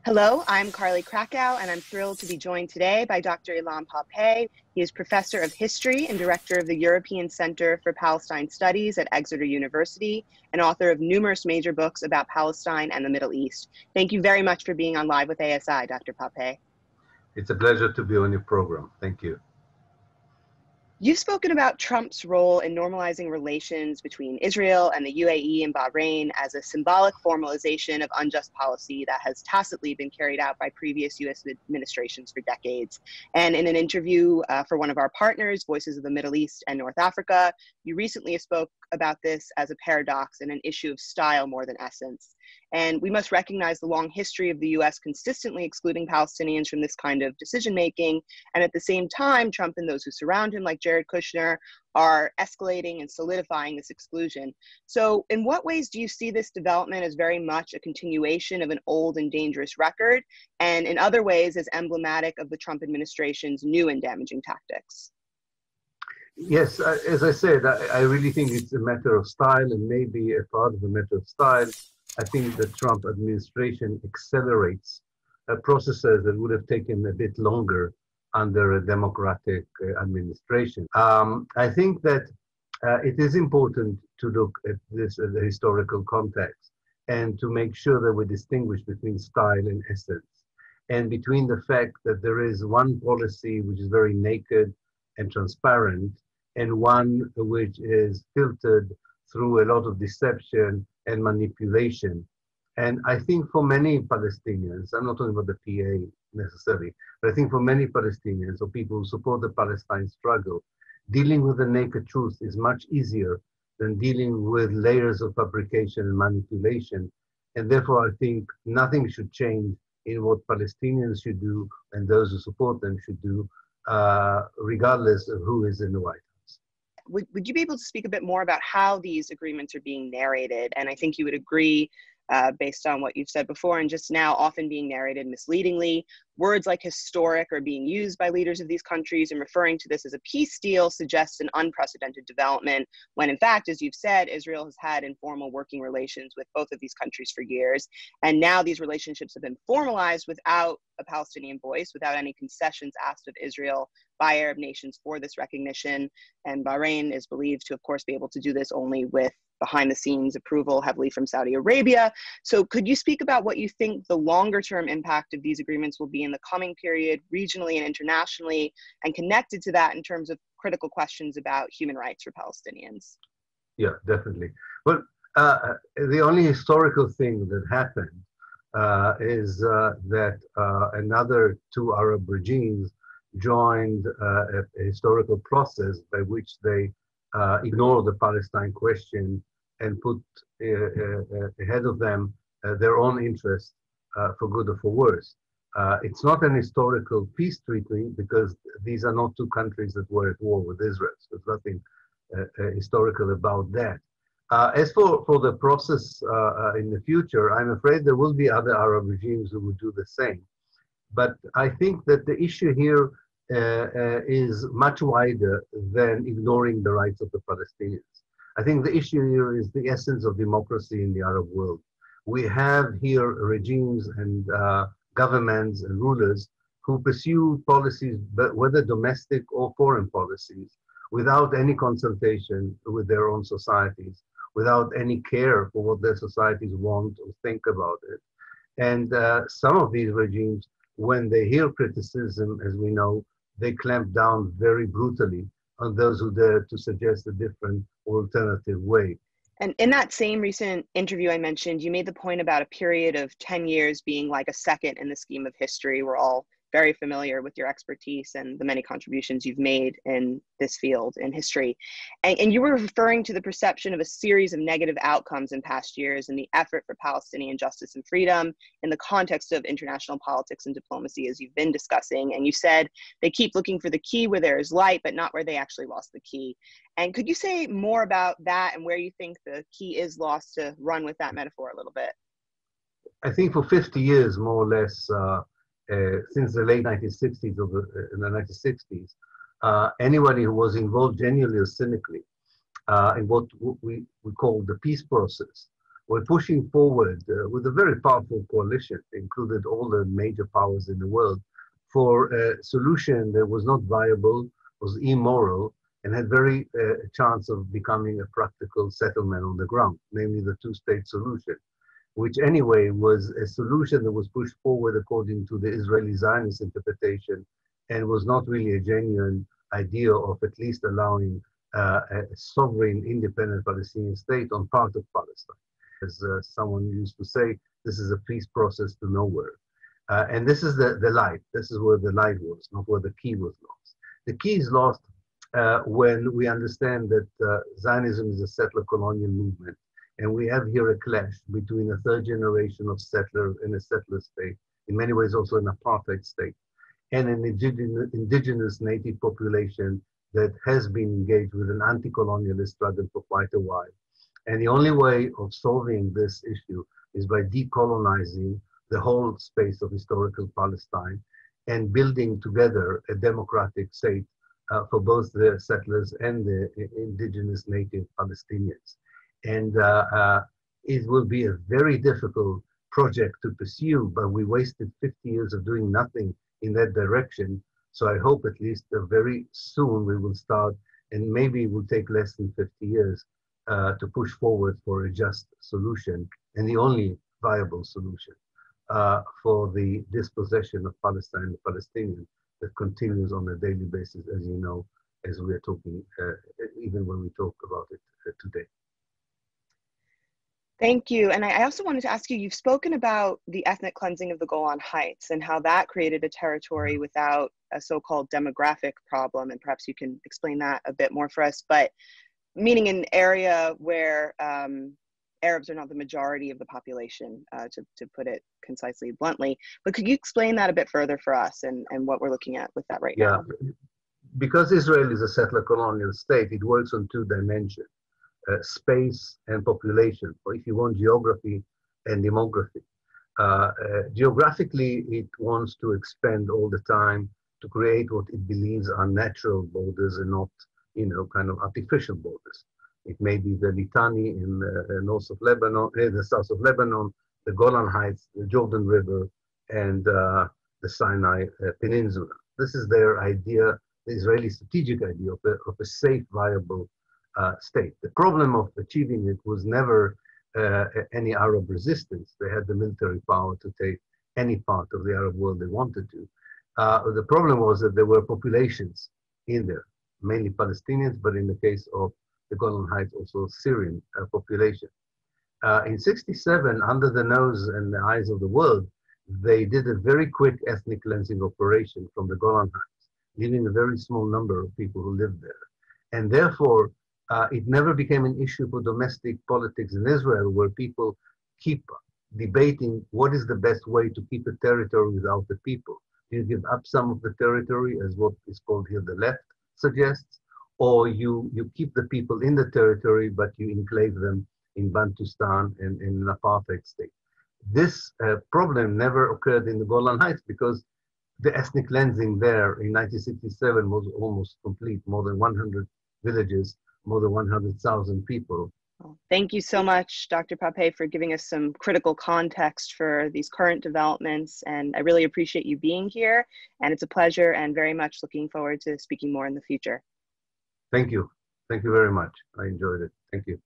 Hello, I'm Carly Krakow, and I'm thrilled to be joined today by Dr. Ilan Pappé. He is Professor of History and Director of the European Center for Palestine Studies at Exeter University, and author of numerous major books about Palestine and the Middle East. Thank you very much for being on Live with ASI, Dr. Pappé. It's a pleasure to be on your program. Thank you. You've spoken about Trump's role in normalizing relations between Israel and the UAE and Bahrain as a symbolic formalization of unjust policy that has tacitly been carried out by previous U.S. administrations for decades. And in an interview for one of our partners, Voices of the Middle East and North Africa, you recently spoke about this as a paradox and an issue of style more than essence. And we must recognize the long history of the U.S. consistently excluding Palestinians from this kind of decision-making. And at the same time, Trump and those who surround him, like Jared Kushner, are escalating and solidifying this exclusion. So in what ways do you see this development as very much a continuation of an old and dangerous record, and in other ways as emblematic of the Trump administration's new and damaging tactics? Yes, as I said, I really think it's a matter of style, and maybe a part of the matter of style. I think the Trump administration accelerates processes that would have taken a bit longer under a democratic administration. I think that it is important to look at this as a historical context and to make sure that we distinguish between style and essence, and between the fact that there is one policy which is very naked and transparent, and one which is filtered through a lot of deception and manipulation. And I think for many Palestinians, I'm not talking about the PA necessarily, but I think for many Palestinians or people who support the Palestine struggle, dealing with the naked truth is much easier than dealing with layers of fabrication and manipulation. And therefore, I think nothing should change in what Palestinians should do and those who support them should do, regardless of who is in the White House. Would you be able to speak a bit more about how these agreements are being narrated? And I think you would agree, based on what you've said before and just now, often being narrated misleadingly. Words like historic are being used by leaders of these countries, and referring to this as a peace deal suggests an unprecedented development, when in fact, as you've said, Israel has had informal working relations with both of these countries for years. And now these relationships have been formalized without a Palestinian voice, without any concessions asked of Israel by Arab nations for this recognition. And Bahrain is believed to, of course, be able to do this only with behind-the-scenes approval heavily from Saudi Arabia. So could you speak about what you think the longer-term impact of these agreements will be in the coming period, regionally and internationally, and connected to that in terms of critical questions about human rights for Palestinians? Yeah, definitely. Well, the only historical thing that happened is that another two Arab regimes joined a historical process by which they ignored the Palestine question and put ahead of them their own interests, for good or for worse. It's not an historical peace treaty because these are not two countries that were at war with Israel. So there's nothing historical about that. As for the process in the future, I'm afraid there will be other Arab regimes who will do the same. But I think that the issue here is much wider than ignoring the rights of the Palestinians. I think the issue here is the essence of democracy in the Arab world. We have here regimes and governments and rulers who pursue policies, whether domestic or foreign policies, without any consultation with their own societies, without any care for what their societies want or think about it. And some of these regimes, when they hear criticism, as we know, they clamp down very brutally on those who dare to suggest a different or alternative way. And in that same recent interview I mentioned, you made the point about a period of 10 years being like a second in the scheme of history. We're all very familiar with your expertise and the many contributions you've made in this field in history. And you were referring to the perception of a series of negative outcomes in past years and the effort for Palestinian justice and freedom in the context of international politics and diplomacy, as you've been discussing. And you said they keep looking for the key where there is light, but not where they actually lost the key. And could you say more about that and where you think the key is lost, to run with that metaphor a little bit? I think for 50 years, more or less, since the late 1960s or in the 1960s, anybody who was involved genuinely or cynically in what we call the peace process were pushing forward with a very powerful coalition, included all the major powers in the world, for a solution that was not viable, was immoral, and had very chance of becoming a practical settlement on the ground, namely the two-state solution, which anyway was a solution that was pushed forward according to the Israeli Zionist interpretation and was not really a genuine idea of at least allowing a sovereign, independent Palestinian state on part of Palestine. As someone used to say, this is a peace process to nowhere. And this is the light. This is where the light was, not where the key was lost. The key is lost when we understand that Zionism is a settler colonial movement. And we have here a clash between a third generation of settlers and a settler state, in many ways also an apartheid state, and an indigenous native population that has been engaged with an anti-colonialist struggle for quite a while. And the only way of solving this issue is by decolonizing the whole space of historical Palestine and building together a democratic state for both the settlers and the indigenous native Palestinians. And it will be a very difficult project to pursue, but we wasted 50 years of doing nothing in that direction. So I hope at least very soon we will start, and maybe it will take less than 50 years to push forward for a just solution and the only viable solution for the dispossession of Palestine and the Palestinians that continues on a daily basis, as you know, as we are talking, even when we talk about it today. Thank you. And I also wanted to ask you, you've spoken about the ethnic cleansing of the Golan Heights and how that created a territory without a so-called demographic problem. And perhaps you can explain that a bit more for us, but meaning an area where Arabs are not the majority of the population, to put it concisely, bluntly. But could you explain that a bit further for us and what we're looking at with that right now? Because Israel is a settler colonial state, it works on two dimensions. Space and population, or if you want, geography and demography. Geographically, it wants to expand all the time to create what it believes are natural borders and not, kind of artificial borders. It may be the Litani in the north of Lebanon, the south of Lebanon, the Golan Heights, the Jordan River, and the Sinai Peninsula. This is their idea, the Israeli strategic idea of a safe, viable state. The problem of achieving it was never any Arab resistance. They had the military power to take any part of the Arab world they wanted to. The problem was that there were populations in there, mainly Palestinians, but in the case of the Golan Heights, also Syrian population. In '67, under the nose and the eyes of the world, they did a very quick ethnic cleansing operation from the Golan Heights, leaving a very small number of people who lived there. And therefore, it never became an issue for domestic politics in Israel, where people keep debating what is the best way to keep a territory without the people. Do you give up some of the territory, as what is called here the left suggests, or you keep the people in the territory, but you enclave them in Bantustan and in an apartheid state? This problem never occurred in the Golan Heights because the ethnic cleansing there in 1967 was almost complete, more than 100 villages, more than 100,000 people. Thank you so much, Dr. Pappé, for giving us some critical context for these current developments. And I really appreciate you being here. And it's a pleasure, and very much looking forward to speaking more in the future. Thank you. Thank you very much. I enjoyed it. Thank you.